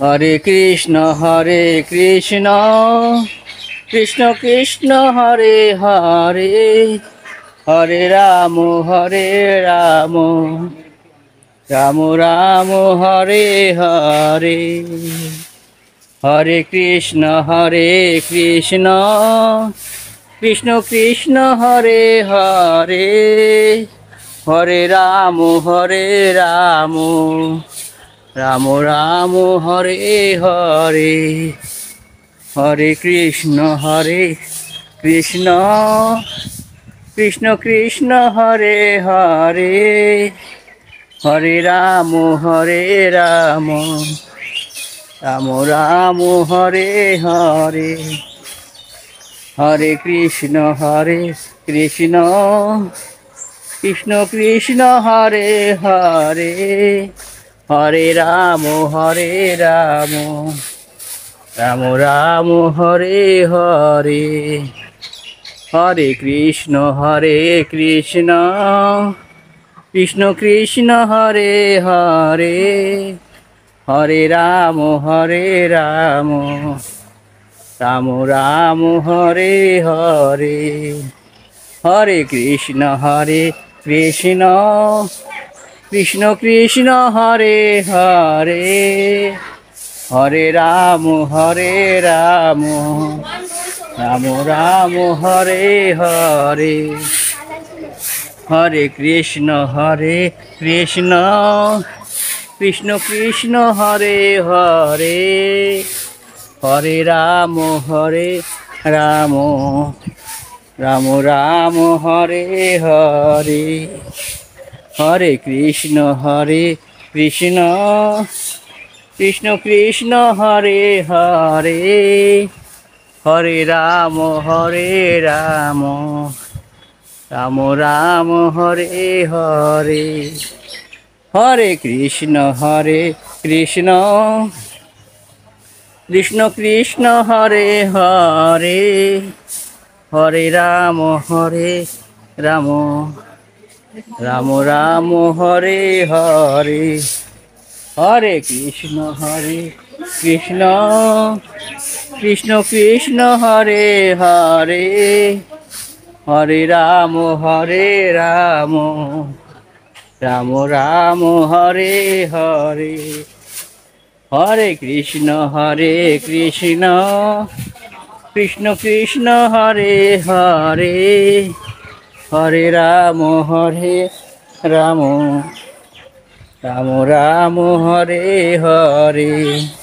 Hare Krishna Krishna Krishna Hare Hare Hare Ram Ram Ram Hare Hare Hare Krishna Krishna Krishna Hare Hare Hare Ram Ram Ram Hare Hare Hare Krishna Krishna Krishna Hare Hare Hare Ram Ram Ram Hare Hare Hare Krishna Krishna Krishna Hare Hare Hare Ram Ram Ram Hare Hare Hare Krishna Krishna Krishna Hare Hare Hare Ram Ram Ram Hare Hare Hare Krishna Krishna Krishna Hare Hare Hare Ram Ram Ram Hare Hare Hare Krishna Krishna Krishna Hare Hare Hare Ram Ram Ram Hare Hare Hare Krishna Krishna Krishna Hare Hare Hare Ram Ram Ram Hare Hare Hare Krishna Krishna Krishna Hare Hare Hare Ram Ram Ram Hare Hare Hare Krishna Krishna Krishna Hare Hare Hare Ram Ram Ram Hare Hare Hare Krishna Krishna Krishna Hare Hare Hare Ram Ram Ram Hare Hare